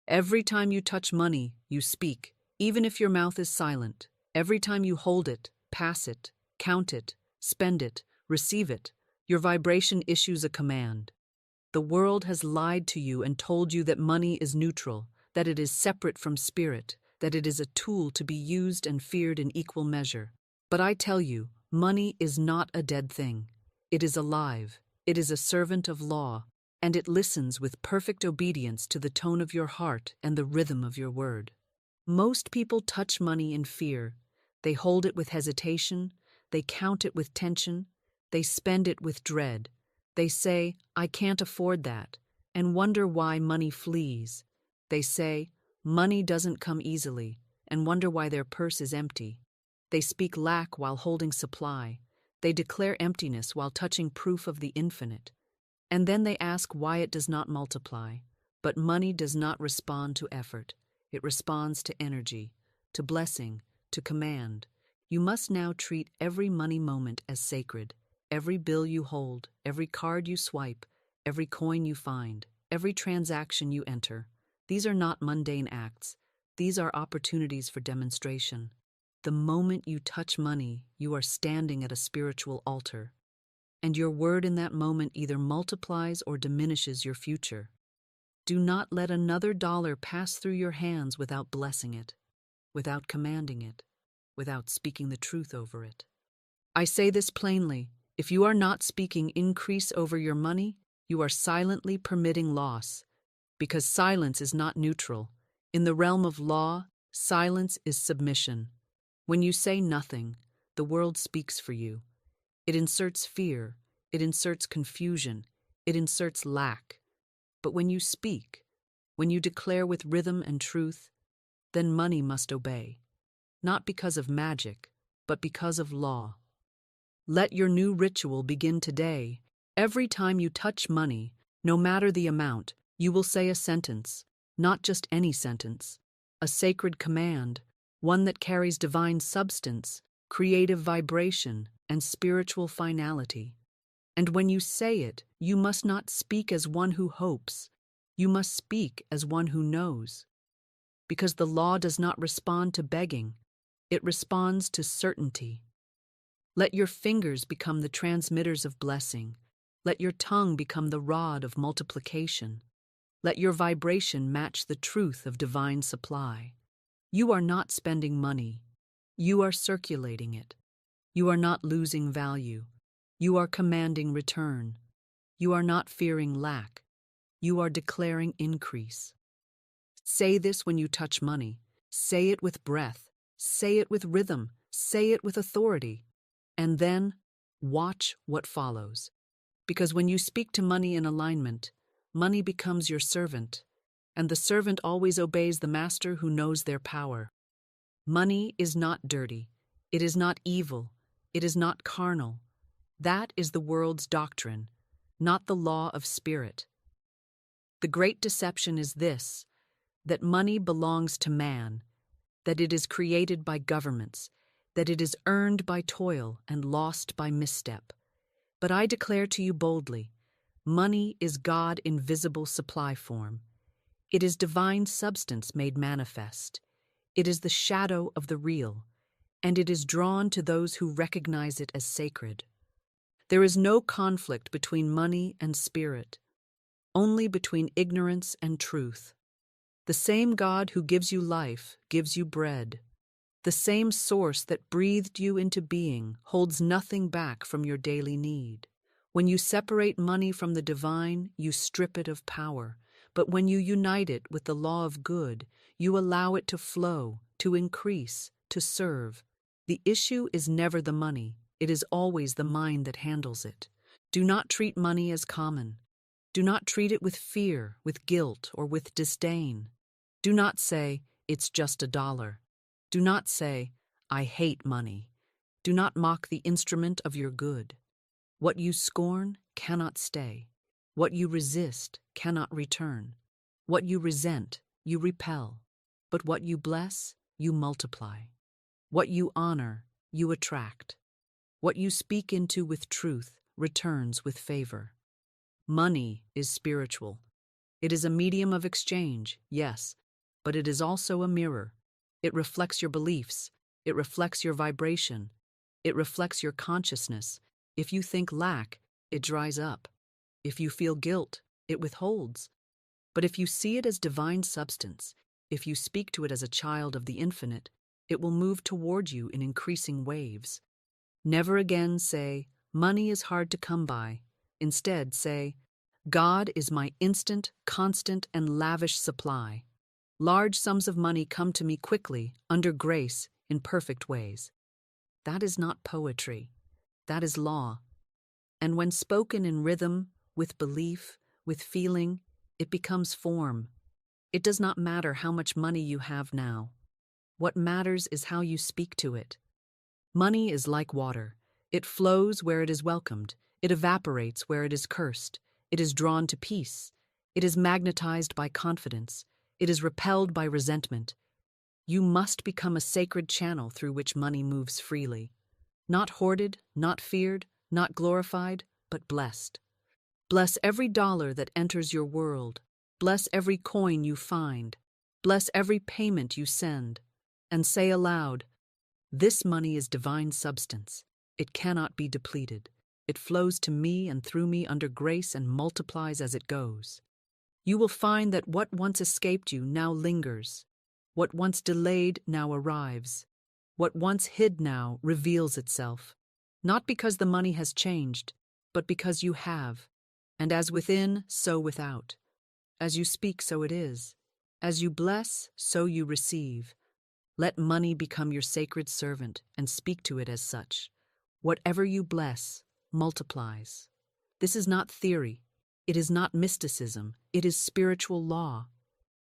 Every time you touch money, you speak, even if your mouth is silent. Every time you hold it, pass it, count it, spend it, receive it, your vibration issues a command. The world has lied to you and told you that money is neutral, that it is separate from spirit, that it is a tool to be used and feared in equal measure. But I tell you, money is not a dead thing. It is alive, it is a servant of law, and it listens with perfect obedience to the tone of your heart and the rhythm of your word. Most people touch money in fear. They hold it with hesitation, they count it with tension, they spend it with dread. They say, I can't afford that, and wonder why money flees. They say, money doesn't come easily, and wonder why their purse is empty. They speak lack while holding supply. They declare emptiness while touching proof of the infinite. And then they ask why it does not multiply. But money does not respond to effort. It responds to energy, to blessing, to command. You must now treat every money moment as sacred. Every bill you hold, every card you swipe, every coin you find, every transaction you enter. These are not mundane acts. These are opportunities for demonstration. The moment you touch money, you are standing at a spiritual altar. And your word in that moment either multiplies or diminishes your future. Do not let another dollar pass through your hands without blessing it, without commanding it, without speaking the truth over it. I say this plainly. If you are not speaking increase over your money, you are silently permitting loss, because silence is not neutral. In the realm of law, silence is submission. When you say nothing, the world speaks for you. It inserts fear, it inserts confusion, it inserts lack. But when you speak, when you declare with rhythm and truth, then money must obey, not because of magic, but because of law. Let your new ritual begin today. Every time you touch money, no matter the amount, you will say a sentence, not just any sentence, a sacred command, one that carries divine substance, creative vibration, and spiritual finality. And when you say it, you must not speak as one who hopes. You must speak as one who knows. Because the law does not respond to begging, it responds to certainty. Let your fingers become the transmitters of blessing. Let your tongue become the rod of multiplication. Let your vibration match the truth of divine supply. You are not spending money. You are circulating it. You are not losing value. You are commanding return. You are not fearing lack. You are declaring increase. Say this when you touch money. Say it with breath. Say it with rhythm. Say it with authority. And then, watch what follows. Because when you speak to money in alignment, money becomes your servant, and the servant always obeys the master who knows their power. Money is not dirty. It is not evil. It is not carnal. That is the world's doctrine, not the law of spirit. The great deception is this, that money belongs to man, that it is created by governments, that it is earned by toil and lost by misstep. But I declare to you boldly, money is God in visible supply form. It is divine substance made manifest. It is the shadow of the real, and it is drawn to those who recognize it as sacred. There is no conflict between money and spirit, only between ignorance and truth. The same God who gives you life gives you bread. The same source that breathed you into being holds nothing back from your daily need. When you separate money from the divine, you strip it of power. But when you unite it with the law of good, you allow it to flow, to increase, to serve. The issue is never the money. It is always the mind that handles it. Do not treat money as common. Do not treat it with fear, with guilt, or with disdain. Do not say, it's just $1. Do not say, I hate money. Do not mock the instrument of your good. What you scorn cannot stay. What you resist cannot return. What you resent, you repel. But what you bless, you multiply. What you honor, you attract. What you speak into with truth returns with favor. Money is spiritual. It is a medium of exchange, yes, but it is also a mirror. It reflects your beliefs. It reflects your vibration. It reflects your consciousness. If you think lack, it dries up. If you feel guilt, it withholds. But if you see it as divine substance, if you speak to it as a child of the infinite, it will move toward you in increasing waves. Never again say, money is hard to come by. Instead, say, God is my instant, constant, and lavish supply. Large sums of money come to me quickly, under grace, in perfect ways. That is not poetry. That is law. And when spoken in rhythm, with belief, with feeling, it becomes form. It does not matter how much money you have now. What matters is how you speak to it. Money is like water. It flows where it is welcomed. It evaporates where it is cursed. It is drawn to peace. It is magnetized by confidence. It is repelled by resentment. You must become a sacred channel through which money moves freely. Not hoarded, not feared, not glorified, but blessed. Bless every dollar that enters your world. Bless every coin you find. Bless every payment you send. And say aloud, this money is divine substance. It cannot be depleted. It flows to me and through me under grace and multiplies as it goes. You will find that what once escaped you now lingers. What once delayed now arrives. What once hid now reveals itself. Not because the money has changed, but because you have. And as within, so without. As you speak, so it is. As you bless, so you receive. Let money become your sacred servant and speak to it as such. Whatever you bless, multiplies. This is not theory. It is not mysticism. It is spiritual law.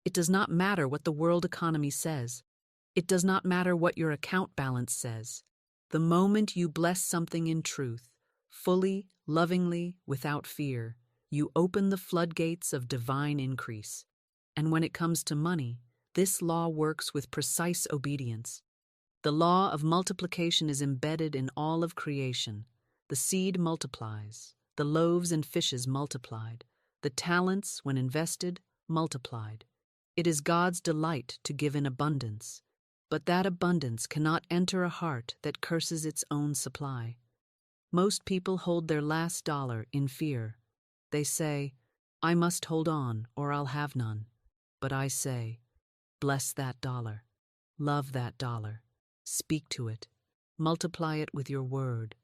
It does not matter what the world economy says. It does not matter what your account balance says. The moment you bless something in truth, fully, lovingly, without fear, you open the floodgates of divine increase. And when it comes to money, this law works with precise obedience. The law of multiplication is embedded in all of creation. The seed multiplies, the loaves and fishes multiplied, the talents, when invested, multiplied. It is God's delight to give in abundance, but that abundance cannot enter a heart that curses its own supply. Most people hold their last dollar in fear. They say, I must hold on or I'll have none. But I say, bless that dollar, love that dollar, speak to it, multiply it with your word.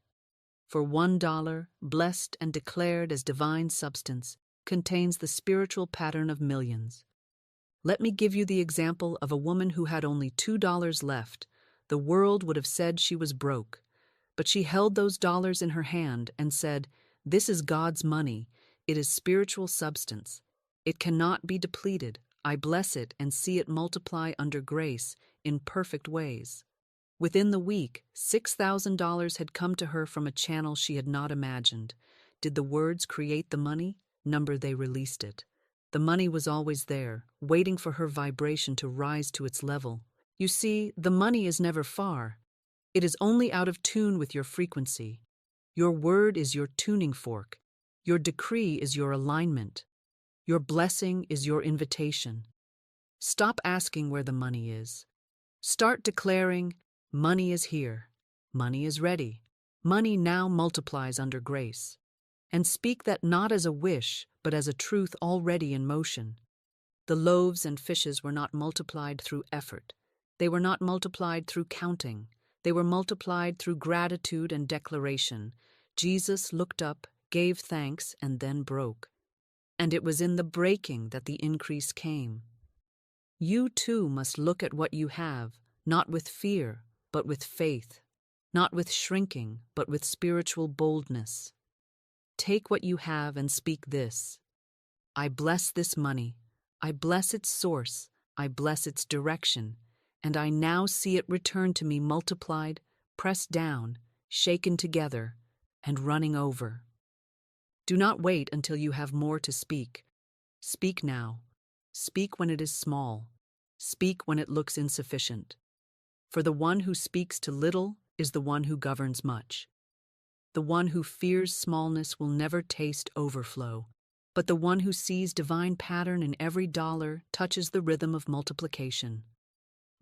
For $1, blessed and declared as divine substance, contains the spiritual pattern of millions. Let me give you the example of a woman who had only $2 left. The world would have said she was broke, but she held those dollars in her hand and said, this is God's money. It is spiritual substance. It cannot be depleted. I bless it and see it multiply under grace in perfect ways. Within the week, $6,000 had come to her from a channel she had not imagined. Did the words create the money? Number they released it. The money was always there, waiting for her vibration to rise to its level. You see, the money is never far. It is only out of tune with your frequency. Your word is your tuning fork. Your decree is your alignment. Your blessing is your invitation. Stop asking where the money is. Start declaring, money is here. Money is ready. Money now multiplies under grace. And speak that not as a wish, but as a truth already in motion. The loaves and fishes were not multiplied through effort. They were not multiplied through counting. They were multiplied through gratitude and declaration. Jesus looked up, gave thanks, and then broke. And it was in the breaking that the increase came. You too must look at what you have, not with fear, but with faith, not with shrinking, but with spiritual boldness. Take what you have and speak this. I bless this money. I bless its source. I bless its direction. And I now see it return to me multiplied, pressed down, shaken together, and running over. Do not wait until you have more to speak. Speak now. Speak when it is small. Speak when it looks insufficient. For the one who speaks to little is the one who governs much. The one who fears smallness will never taste overflow. but the one who sees divine pattern in every dollar touches the rhythm of multiplication.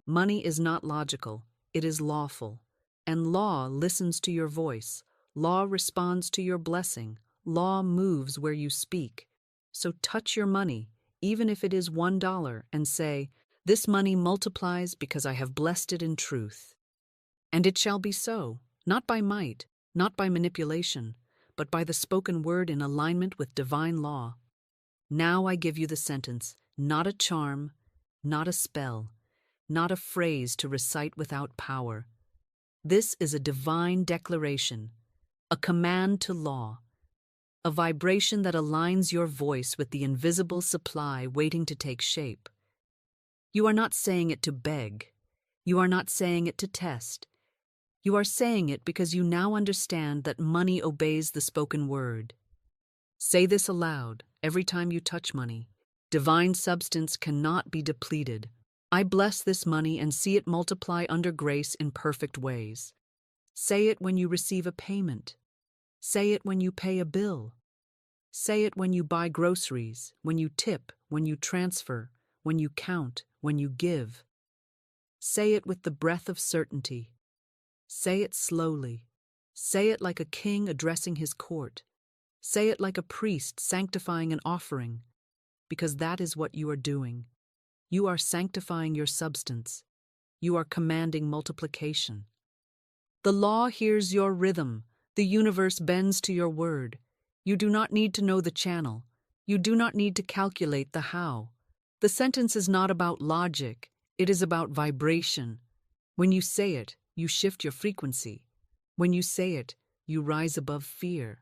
Money is not logical, it is lawful. And law listens to your voice. Law responds to your blessing. Law moves where you speak. So touch your money, even if it is $1, and say, "This money multiplies because I have blessed it in truth." And it shall be so, not by might, not by manipulation, but by the spoken word in alignment with divine law. Now I give you the sentence, not a charm, not a spell, not a phrase to recite without power. This is a divine declaration, a command to law, a vibration that aligns your voice with the invisible supply waiting to take shape. You are not saying it to beg. You are not saying it to test. You are saying it because you now understand that money obeys the spoken word. Say this aloud every time you touch money. Divine substance cannot be depleted. I bless this money and see it multiply under grace in perfect ways. Say it when you receive a payment. Say it when you pay a bill. Say it when you buy groceries, when you tip, when you transfer, when you count, when you give. Say it with the breath of certainty. Say it slowly. Say it like a king addressing his court. Say it like a priest sanctifying an offering, because that is what you are doing. You are sanctifying your substance. You are commanding multiplication. The law hears your rhythm. The universe bends to your word. You do not need to know the channel. You do not need to calculate the how. The sentence is not about logic. It is about vibration. When you say it, you shift your frequency. When you say it, you rise above fear.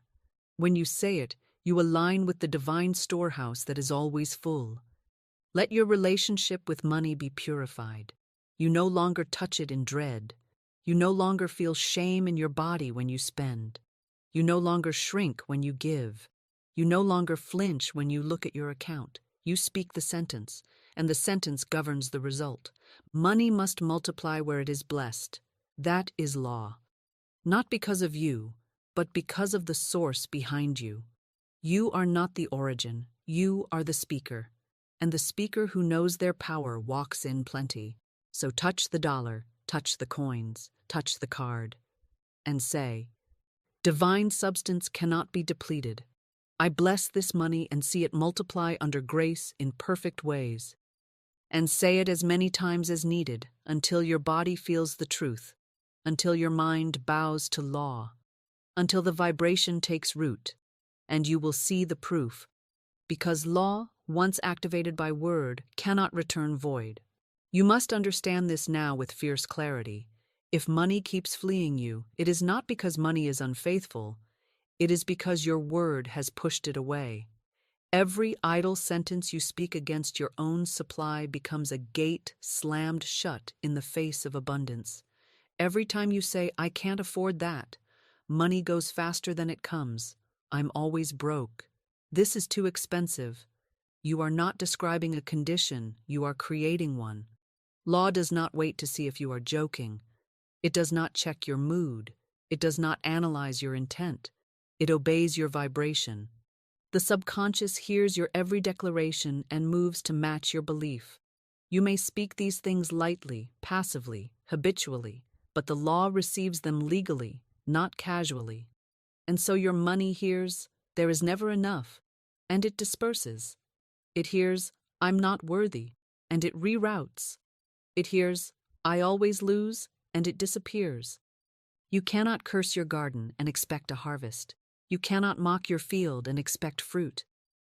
When you say it, you align with the divine storehouse that is always full. Let your relationship with money be purified. You no longer touch it in dread. You no longer feel shame in your body when you spend. You no longer shrink when you give. You no longer flinch when you look at your account. You speak the sentence, and the sentence governs the result. Money must multiply where it is blessed. That is law. Not because of you, but because of the source behind you. You are not the origin. You are the speaker. And the speaker who knows their power walks in plenty. So touch the dollar, touch the coins, touch the card, and say, "Divine substance cannot be depleted. I bless this money and see it multiply under grace in perfect ways." And say it as many times as needed until your body feels the truth, until your mind bows to law, until the vibration takes root, and you will see the proof, because law, once activated by word, cannot return void. You must understand this now with fierce clarity. If money keeps fleeing you, it is not because money is unfaithful, it is because your word has pushed it away. Every idle sentence you speak against your own supply becomes a gate slammed shut in the face of abundance. Every time you say, "I can't afford that," money goes faster than it comes. "I'm always broke. This is too expensive." You are not describing a condition, you are creating one. Law does not wait to see if you are joking. It does not check your mood. It does not analyze your intent. It obeys your vibration. The subconscious hears your every declaration and moves to match your belief. You may speak these things lightly, passively, habitually, but the law receives them legally, not casually. And so your money hears, "There is never enough," and it disperses. It hears, "I'm not worthy," and it reroutes. It hears, "I always lose," and it disappears. You cannot curse your garden and expect a harvest. You cannot mock your field and expect fruit.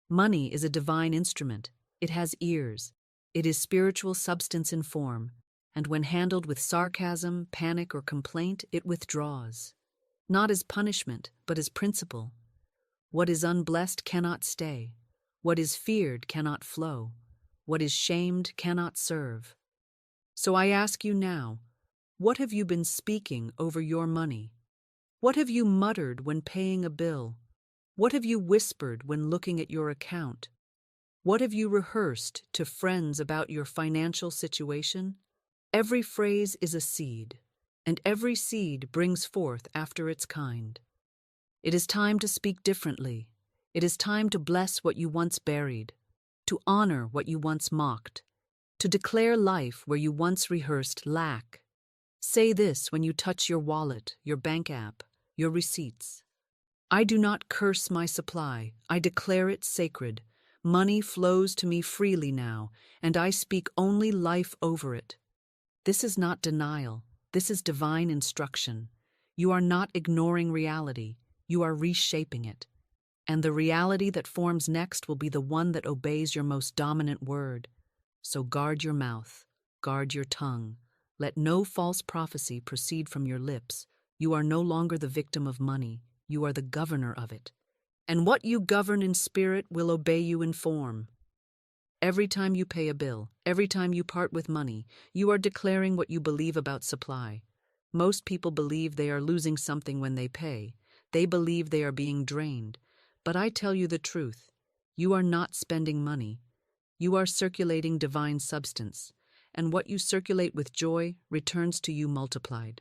Money is a divine instrument. It has ears. It is spiritual substance in form, and when handled with sarcasm, panic, or complaint, it withdraws. Not as punishment, but as principle. What is unblessed cannot stay. What is feared cannot flow. What is shamed cannot serve. So I ask you now, what have you been speaking over your money? What have you muttered when paying a bill? What have you whispered when looking at your account? What have you rehearsed to friends about your financial situation? Every phrase is a seed, and every seed brings forth after its kind. It is time to speak differently. It is time to bless what you once buried, to honor what you once mocked, to declare life where you once rehearsed lack. Say this when you touch your wallet, your bank app, your receipts. I do not curse my supply, I declare it sacred. Money flows to me freely now, and I speak only life over it. This is not denial, this is divine instruction. You are not ignoring reality, you are reshaping it. And the reality that forms next will be the one that obeys your most dominant word. So guard your mouth, guard your tongue. Let no false prophecy proceed from your lips. You are no longer the victim of money, you are the governor of it. And what you govern in spirit will obey you in form. Every time you pay a bill, every time you part with money, you are declaring what you believe about supply. Most people believe they are losing something when they pay. They believe they are being drained. But I tell you the truth. You are not spending money. You are circulating divine substance. And what you circulate with joy returns to you multiplied.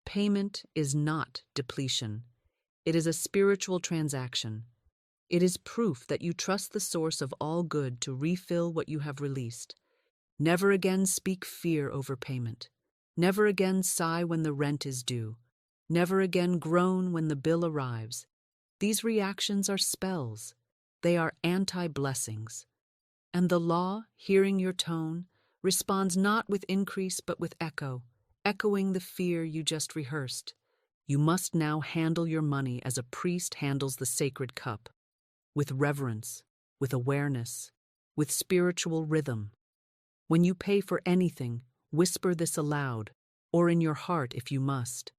Payment is not depletion. It is a spiritual transaction. It is proof that you trust the source of all good to refill what you have released. Never again speak fear over payment. Never again sigh when the rent is due. Never again groan when the bill arrives. These reactions are spells. They are anti-blessings. And the law, hearing your tone, responds not with increase but with echo, echoing the fear you just rehearsed. You must now handle your money as a priest handles the sacred cup, with reverence, with awareness, with spiritual rhythm. When you pay for anything, whisper this aloud, or in your heart if you must.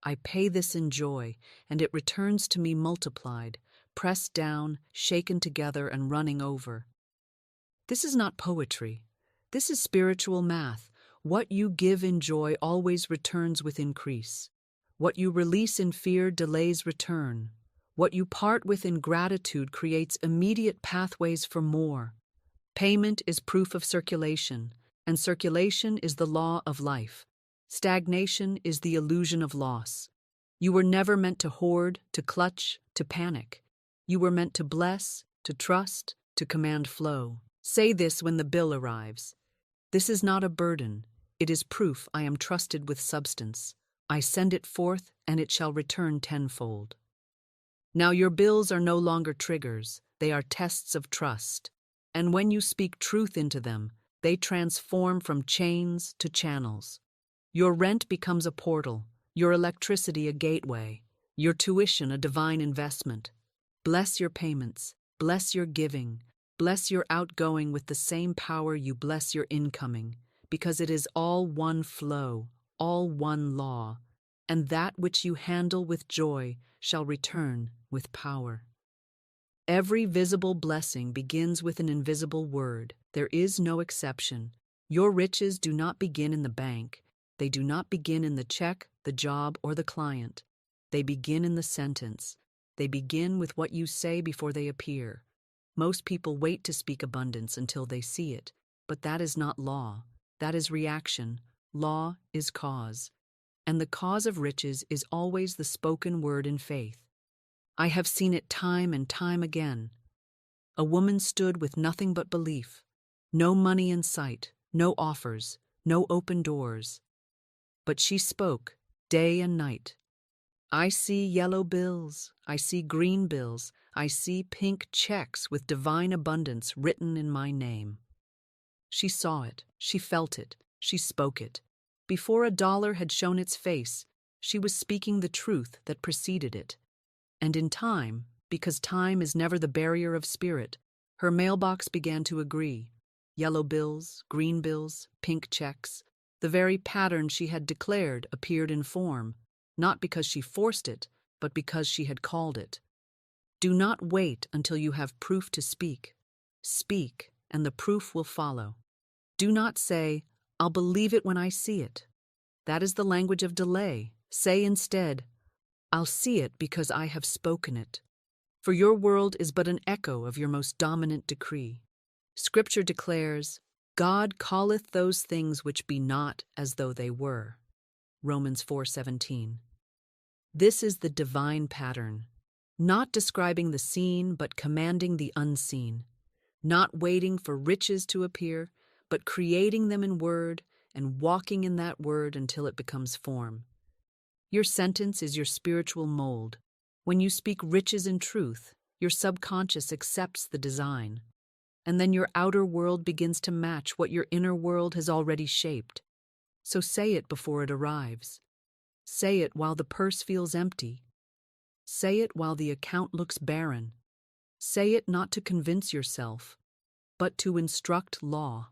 I pay this in joy, and it returns to me multiplied, pressed down, shaken together, and running over. This is not poetry. This is spiritual math. What you give in joy always returns with increase. What you release in fear delays return. What you part with in gratitude creates immediate pathways for more. Payment is proof of circulation, and circulation is the law of life. Stagnation is the illusion of loss. You were never meant to hoard, to clutch, to panic. You were meant to bless, to trust, to command flow. Say this when the bill arrives. This is not a burden. It is proof I am trusted with substance. I send it forth, and it shall return tenfold. Now your bills are no longer triggers. They are tests of trust. And when you speak truth into them, they transform from chains to channels. Your rent becomes a portal, your electricity a gateway, your tuition a divine investment. Bless your payments, bless your giving, bless your outgoing with the same power you bless your incoming, because it is all one flow, all one law, and that which you handle with joy shall return with power. Every visible blessing begins with an invisible word. There is no exception. Your riches do not begin in the bank. They do not begin in the check, the job, or the client. They begin in the sentence. They begin with what you say before they appear. Most people wait to speak abundance until they see it, but that is not law. That is reaction. Law is cause. And the cause of riches is always the spoken word in faith. I have seen it time and time again. A woman stood with nothing but belief. No money in sight, no offers, no open doors. But she spoke, day and night. I see yellow bills, I see green bills, I see pink checks with divine abundance written in my name. She saw it, she felt it, she spoke it. Before a dollar had shown its face, she was speaking the truth that preceded it. And in time, because time is never the barrier of spirit, her mailbox began to agree. Yellow bills, green bills, pink checks. The very pattern she had declared appeared in form, not because she forced it, but because she had called it. Do not wait until you have proof to speak. Speak, and the proof will follow. Do not say, I'll believe it when I see it. That is the language of delay. Say instead, I'll see it because I have spoken it. For your world is but an echo of your most dominant decree. Scripture declares, God calleth those things which be not as though they were. Romans 4:17. This is the divine pattern. Not describing the seen, but commanding the unseen. Not waiting for riches to appear, but creating them in word and walking in that word until it becomes form. Your sentence is your spiritual mold. When you speak riches in truth, your subconscious accepts the design. And then your outer world begins to match what your inner world has already shaped. So say it before it arrives. Say it while the purse feels empty. Say it while the account looks barren. Say it not to convince yourself, but to instruct law.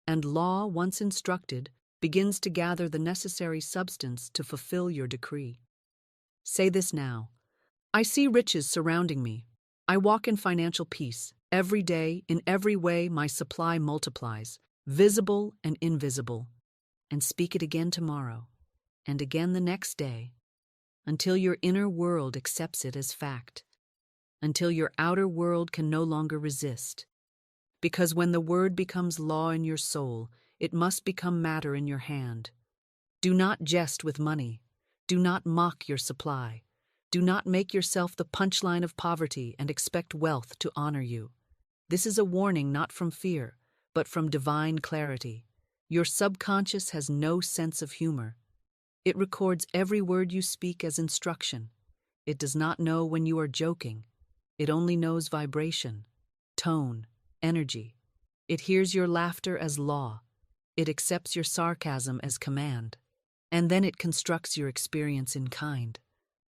And law, once instructed, begins to gather the necessary substance to fulfill your decree. Say this now. I see riches surrounding me. I walk in financial peace. Every day, in every way, my supply multiplies, visible and invisible. And speak it again tomorrow, and again the next day, until your inner world accepts it as fact, until your outer world can no longer resist. Because when the word becomes law in your soul, it must become matter in your hand. Do not jest with money. Do not mock your supply. Do not make yourself the punchline of poverty and expect wealth to honor you. This is a warning not from fear, but from divine clarity. Your subconscious has no sense of humor. It records every word you speak as instruction. It does not know when you are joking. It only knows vibration, tone, energy. It hears your laughter as law. It accepts your sarcasm as command. And then it constructs your experience in kind.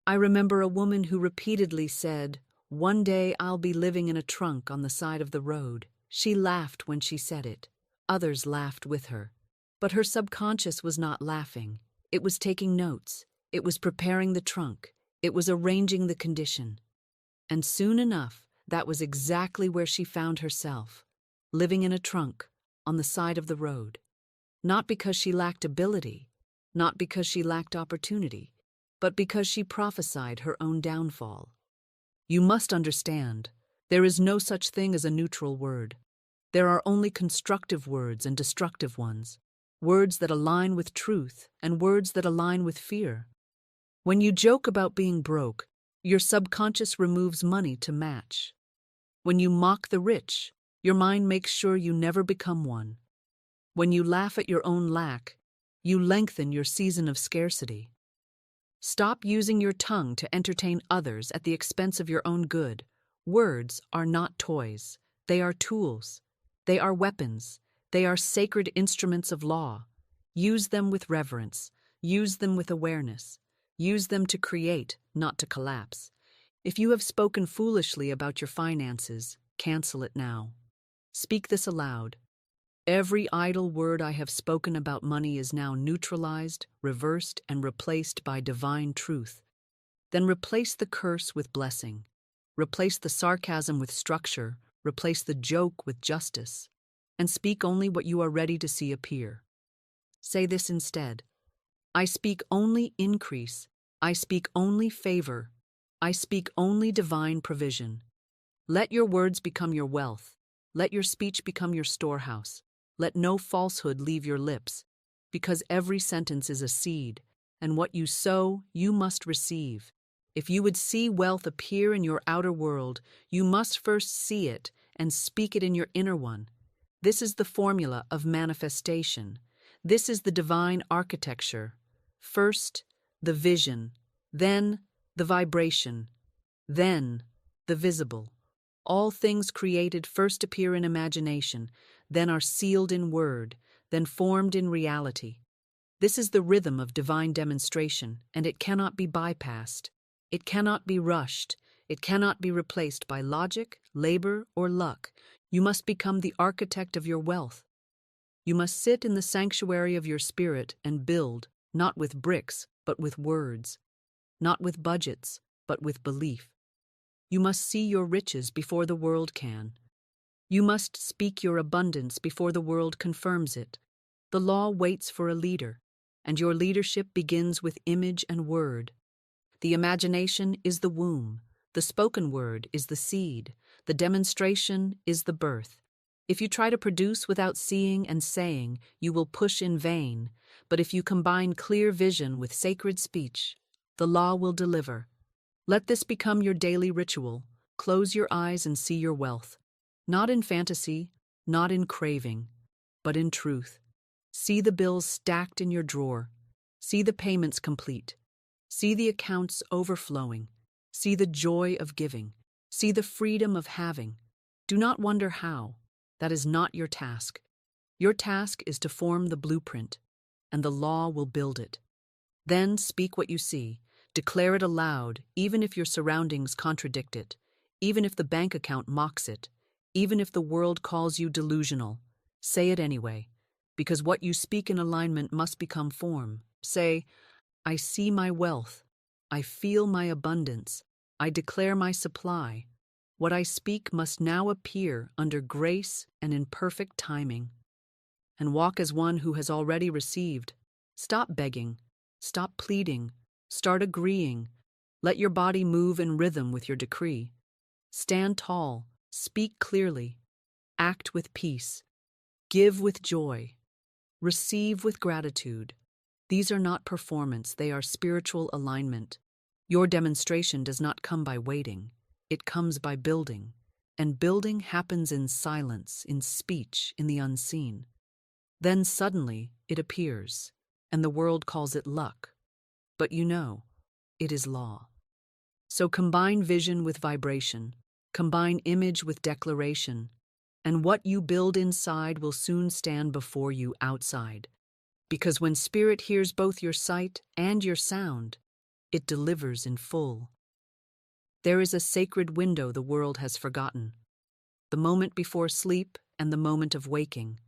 I remember a woman who repeatedly said, "One day I'll be living in a trunk on the side of the road." She laughed when she said it. Others laughed with her. But her subconscious was not laughing. It was taking notes. It was preparing the trunk. It was arranging the condition. And soon enough, that was exactly where she found herself, living in a trunk on the side of the road. Not because she lacked ability, not because she lacked opportunity, but because she prophesied her own downfall. You must understand, there is no such thing as a neutral word. There are only constructive words and destructive ones, words that align with truth and words that align with fear. When you joke about being broke, your subconscious removes money to match. When you mock the rich, your mind makes sure you never become one. When you laugh at your own lack, you lengthen your season of scarcity. Stop using your tongue to entertain others at the expense of your own good. Words are not toys. They are tools. They are weapons. They are sacred instruments of law. Use them with reverence. Use them with awareness. Use them to create, not to collapse. If you have spoken foolishly about your finances, cancel it now. Speak this aloud. Every idle word I have spoken about money is now neutralized, reversed, and replaced by divine truth. Then replace the curse with blessing. Replace the sarcasm with structure. Replace the joke with justice. And speak only what you are ready to see appear. Say this instead. I speak only increase. I speak only favor. I speak only divine provision. Let your words become your wealth. Let your speech become your storehouse. Let no falsehood leave your lips, because every sentence is a seed, and what you sow, you must receive. If you would see wealth appear in your outer world, you must first see it and speak it in your inner one. This is the formula of manifestation. This is the divine architecture. First, the vision, then the vibration, then the visible. All things created first appear in imagination, then are sealed in word, then formed in reality. This is the rhythm of divine demonstration, and it cannot be bypassed. It cannot be rushed. It cannot be replaced by logic, labor, or luck. You must become the architect of your wealth. You must sit in the sanctuary of your spirit and build, not with bricks, but with words. Not with budgets, but with belief. You must see your riches before the world can. You must speak your abundance before the world confirms it. The law waits for a leader, and your leadership begins with image and word. The imagination is the womb. The spoken word is the seed. The demonstration is the birth. If you try to produce without seeing and saying, you will push in vain. But if you combine clear vision with sacred speech, the law will deliver. Let this become your daily ritual. Close your eyes and see your wealth. Not in fantasy, not in craving, but in truth. See the bills stacked in your drawer. See the payments complete. See the accounts overflowing. See the joy of giving. See the freedom of having. Do not wonder how. That is not your task. Your task is to form the blueprint, and the law will build it. Then speak what you see. Declare it aloud, even if your surroundings contradict it, even if the bank account mocks it, even if the world calls you delusional. Say it anyway, because what you speak in alignment must become form. Say, I see my wealth. I feel my abundance. I declare my supply. What I speak must now appear under grace and in perfect timing. And walk as one who has already received. Stop begging. Stop pleading. Start agreeing. Let your body move in rhythm with your decree. Stand tall. Speak clearly. Act with peace. Give with joy. Receive with gratitude. These are not performance, they are spiritual alignment. Your demonstration does not come by waiting. It comes by building. And building happens in silence, in speech, in the unseen. Then suddenly it appears, and the world calls it luck. But you know, it is law. So combine vision with vibration, combine image with declaration, and what you build inside will soon stand before you outside. Because when spirit hears both your sight and your sound, it delivers in full. There is a sacred window the world has forgotten, the moment before sleep and the moment of waking.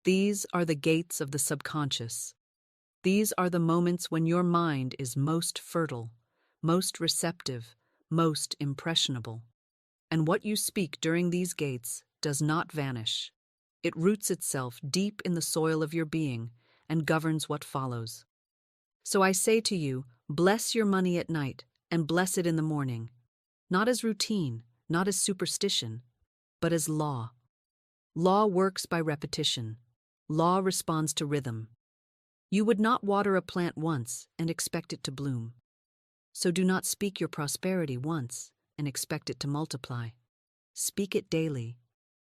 These are the gates of the subconscious. These are the moments when your mind is most fertile, most receptive, most impressionable. And what you speak during these gates does not vanish. It roots itself deep in the soil of your being and governs what follows. So I say to you, bless your money at night and bless it in the morning, not as routine, not as superstition, but as law. Law works by repetition. Law responds to rhythm. You would not water a plant once and expect it to bloom. So do not speak your prosperity once and expect it to multiply. Speak it daily.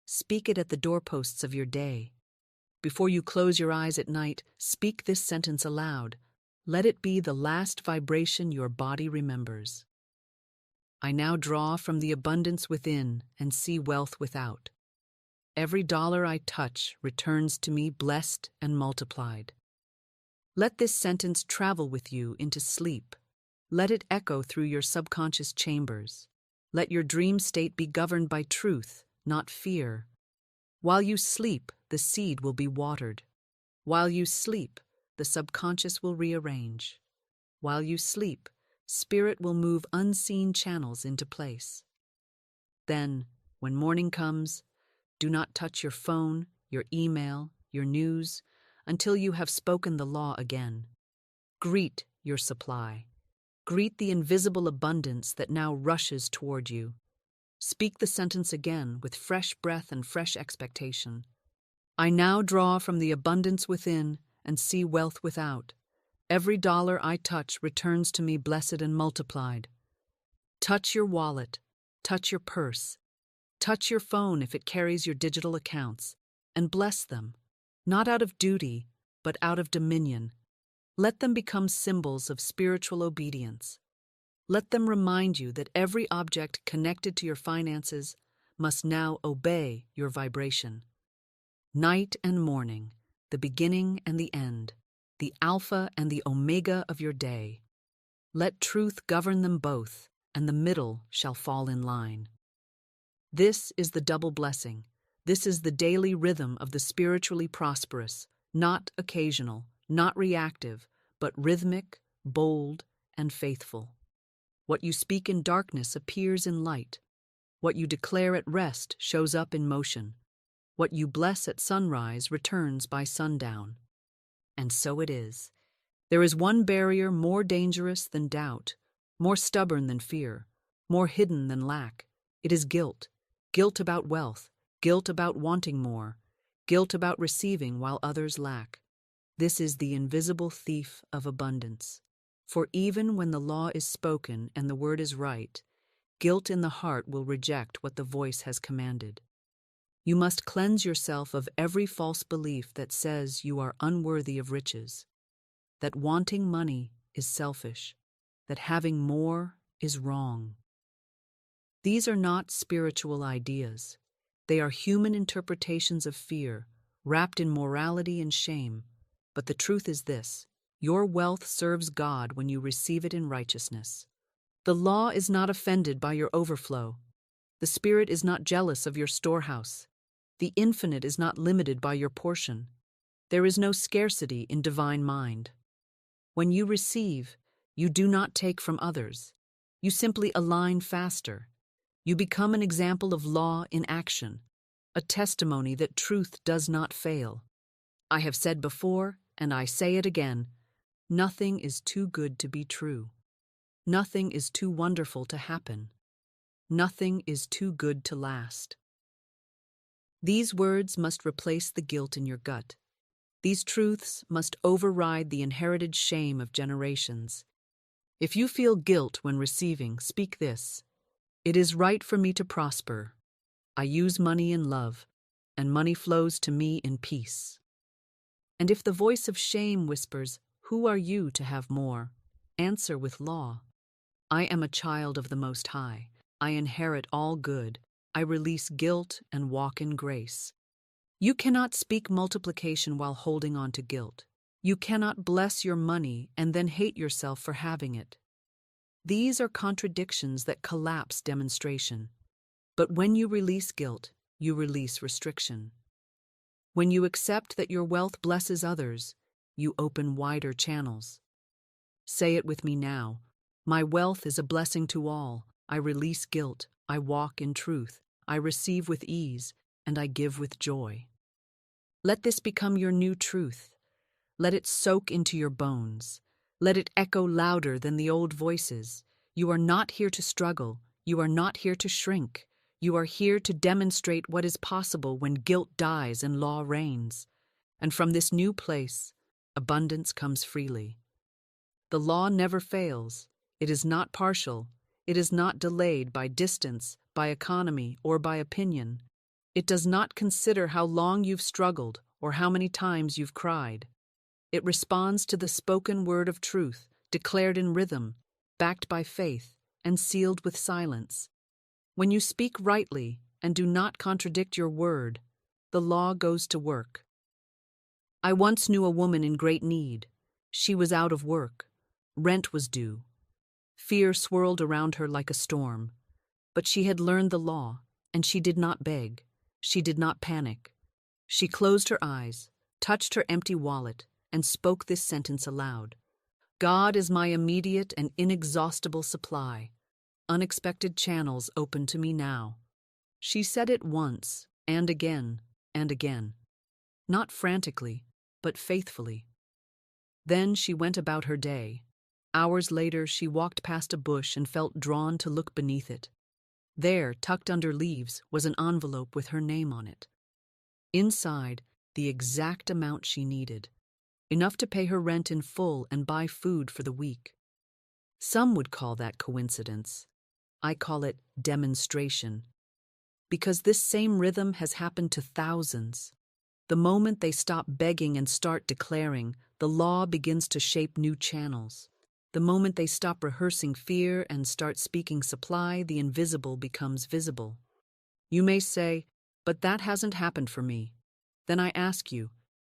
Speak it at the doorposts of your day. Before you close your eyes at night, speak this sentence aloud. Let it be the last vibration your body remembers. I now draw from the abundance within and see wealth without. Every dollar I touch returns to me blessed and multiplied. Let this sentence travel with you into sleep. Let it echo through your subconscious chambers. Let your dream state be governed by truth, not fear. While you sleep, the seed will be watered. While you sleep, the subconscious will rearrange. While you sleep, spirit will move unseen channels into place. Then, when morning comes, do not touch your phone, your email, your news, until you have spoken the law again. Greet your supply. Greet the invisible abundance that now rushes toward you. Speak the sentence again with fresh breath and fresh expectation. I now draw from the abundance within and see wealth without. Every dollar I touch returns to me blessed and multiplied. Touch your wallet. Touch your purse. Touch your phone if it carries your digital accounts, and bless them, not out of duty, but out of dominion. Let them become symbols of spiritual obedience. Let them remind you that every object connected to your finances must now obey your vibration. Night and morning, the beginning and the end, the alpha and the omega of your day. Let truth govern them both, and the middle shall fall in line. This is the double blessing. This is the daily rhythm of the spiritually prosperous, not occasional, not reactive, but rhythmic, bold, and faithful. What you speak in darkness appears in light. What you declare at rest shows up in motion. What you bless at sunrise returns by sundown. And so it is. There is one barrier more dangerous than doubt, more stubborn than fear, more hidden than lack. It is guilt. Guilt about wealth, guilt about wanting more, guilt about receiving while others lack. This is the invisible thief of abundance. For even when the law is spoken and the word is right, guilt in the heart will reject what the voice has commanded. You must cleanse yourself of every false belief that says you are unworthy of riches, that wanting money is selfish, that having more is wrong. These are not spiritual ideas. They are human interpretations of fear, wrapped in morality and shame. But the truth is this: your wealth serves God when you receive it in righteousness. The law is not offended by your overflow. The Spirit is not jealous of your storehouse. The infinite is not limited by your portion. There is no scarcity in divine mind. When you receive, you do not take from others. You simply align faster. You become an example of law in action, a testimony that truth does not fail. I have said before, and I say it again, nothing is too good to be true. Nothing is too wonderful to happen. Nothing is too good to last. These words must replace the guilt in your gut. These truths must override the inherited shame of generations. If you feel guilt when receiving, speak this: it is right for me to prosper. I use money in love, and money flows to me in peace. And if the voice of shame whispers, "Who are you to have more?" answer with law: I am a child of the Most High. I inherit all good. I release guilt and walk in grace. You cannot speak multiplication while holding on to guilt. You cannot bless your money and then hate yourself for having it. These are contradictions that collapse demonstration. But when you release guilt, you release restriction. When you accept that your wealth blesses others, you open wider channels. Say it with me now: my wealth is a blessing to all. I release guilt. I walk in truth. I receive with ease, and I give with joy. Let this become your new truth. Let it soak into your bones. Let it echo louder than the old voices. You are not here to struggle. You are not here to shrink. You are here to demonstrate what is possible when guilt dies and law reigns. And from this new place, abundance comes freely. The law never fails. It is not partial. It is not delayed by distance, by economy, or by opinion. It does not consider how long you've struggled or how many times you've cried. It responds to the spoken word of truth, declared in rhythm, backed by faith, and sealed with silence. When you speak rightly and do not contradict your word, the law goes to work. I once knew a woman in great need. She was out of work. Rent was due. Fear swirled around her like a storm. But she had learned the law, and she did not beg. She did not panic. She closed her eyes, touched her empty wallet, and spoke this sentence aloud: God is my immediate and inexhaustible supply. Unexpected channels open to me now. She said it once, and again, and again. Not frantically, but faithfully. Then she went about her day. Hours later, she walked past a bush and felt drawn to look beneath it. There, tucked under leaves, was an envelope with her name on it. Inside, the exact amount she needed, enough to pay her rent in full and buy food for the week. Some would call that coincidence. I call it demonstration. Because this same rhythm has happened to thousands. The moment they stop begging and start declaring, the law begins to shape new channels. The moment they stop rehearsing fear and start speaking supply, the invisible becomes visible. You may say, but that hasn't happened for me. Then I ask you,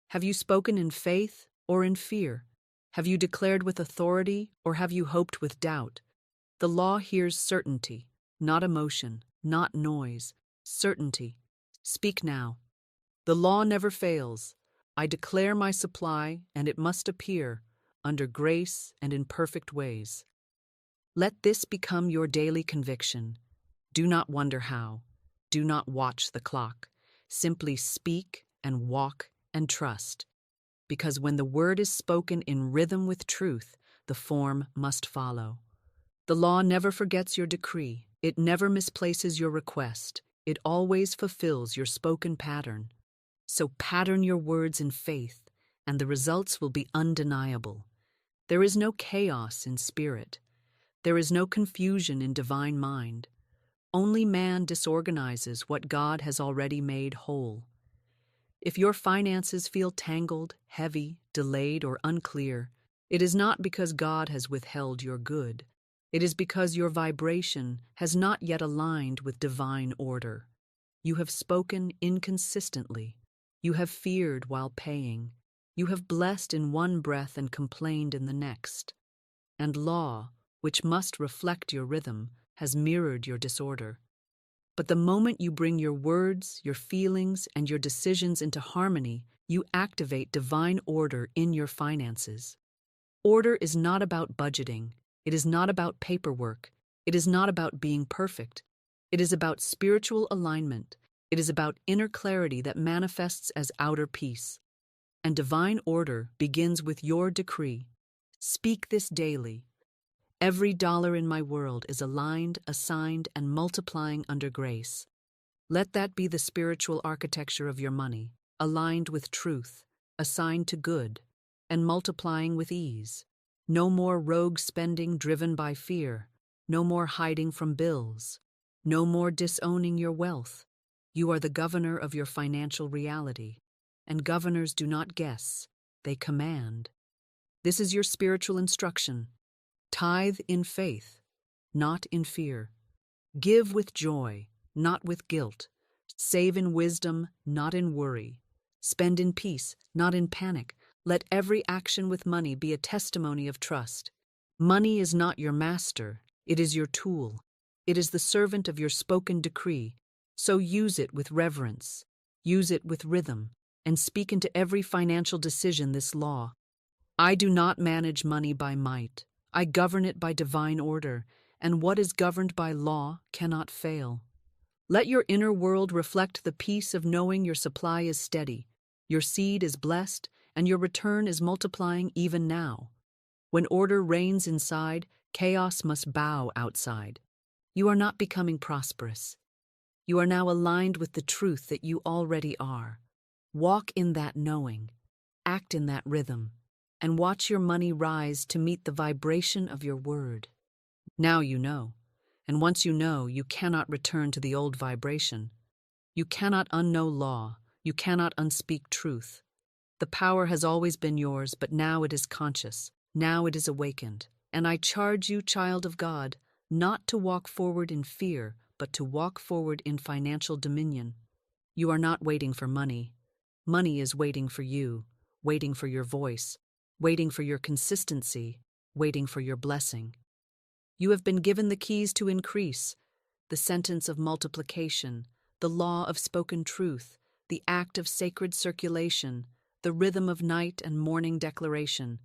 have you spoken in faith or in fear? Have you declared with authority or have you hoped with doubt? The law hears certainty, not emotion, not noise. Certainty. Speak now. The law never fails. I declare my supply, and it must appear, under grace and in perfect ways. Let this become your daily conviction. Do not wonder how. Do not watch the clock. Simply speak and walk and trust. Because when the word is spoken in rhythm with truth, the form must follow. The law never forgets your decree. It never misplaces your request. It always fulfills your spoken pattern. So pattern your words in faith, and the results will be undeniable. There is no chaos in spirit. There is no confusion in divine mind. Only man disorganizes what God has already made whole. If your finances feel tangled, heavy, delayed, or unclear, it is not because God has withheld your good. It is because your vibration has not yet aligned with divine order. You have spoken inconsistently. You have feared while paying. You have blessed in one breath and complained in the next. And law, which must reflect your rhythm, has mirrored your disorder. But the moment you bring your words, your feelings, and your decisions into harmony, you activate divine order in your finances. Order is not about budgeting. It is not about paperwork. It is not about being perfect. It is about spiritual alignment. It is about inner clarity that manifests as outer peace. And divine order begins with your decree. Speak this daily. Every dollar in my world is aligned, assigned, and multiplying under grace. Let that be the spiritual architecture of your money, aligned with truth, assigned to good, and multiplying with ease. No more rogue spending driven by fear. No more hiding from bills. No more disowning your wealth. You are the governor of your financial reality, and governors do not guess, they command. This is your spiritual instruction. Tithe in faith, not in fear. Give with joy, not with guilt. Save in wisdom, not in worry. Spend in peace, not in panic. Let every action with money be a testimony of trust. Money is not your master, it is your tool. It is the servant of your spoken decree. So use it with reverence, use it with rhythm, and speak into every financial decision this law. I do not manage money by might. I govern it by divine order, and what is governed by law cannot fail. Let your inner world reflect the peace of knowing your supply is steady, your seed is blessed, and your return is multiplying even now. When order reigns inside, chaos must bow outside. You are not becoming prosperous. You are now aligned with the truth that you already are. Walk in that knowing, act in that rhythm, and watch your money rise to meet the vibration of your word. Now you know, and once you know, you cannot return to the old vibration. You cannot unknow law, you cannot unspeak truth. The power has always been yours, but now it is conscious, now it is awakened. And I charge you, child of God, not to walk forward in fear, but to walk forward in financial dominion. You are not waiting for money. Money is waiting for you, waiting for your voice, waiting for your consistency, waiting for your blessing. You have been given the keys to increase, the sentence of multiplication, the law of spoken truth, the act of sacred circulation, the rhythm of night and morning declaration.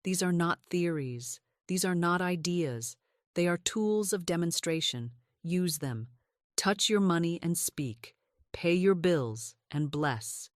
These are not theories. These are not ideas. They are tools of demonstration. Use them. Touch your money and speak. Pay your bills and bless.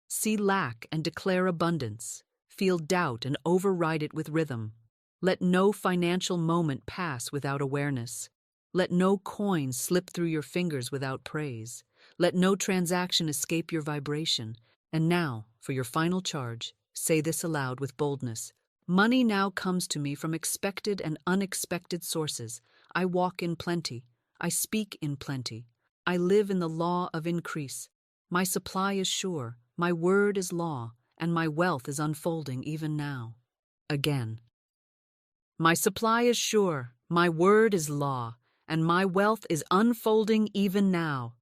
See lack and declare abundance. Feel doubt and override it with rhythm. Let no financial moment pass without awareness. Let no coin slip through your fingers without praise. Let no transaction escape your vibration. And now, for your final charge, say this aloud with boldness. Money now comes to me from expected and unexpected sources. I walk in plenty. I speak in plenty. I live in the law of increase. My supply is sure. My word is law. And my wealth is unfolding even now. Again. My supply is sure, my word is law, and my wealth is unfolding even now.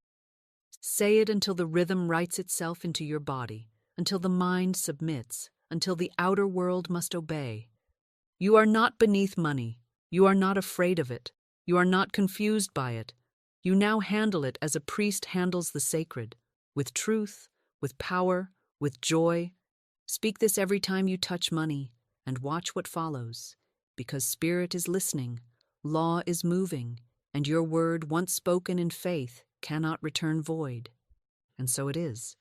Say it until the rhythm writes itself into your body, until the mind submits, until the outer world must obey. You are not beneath money. You are not afraid of it. You are not confused by it. You now handle it as a priest handles the sacred, with truth, with power, with joy. Speak this every time you touch money, and watch what follows. Because spirit is listening, law is moving, and your word, once spoken in faith, cannot return void. And so it is.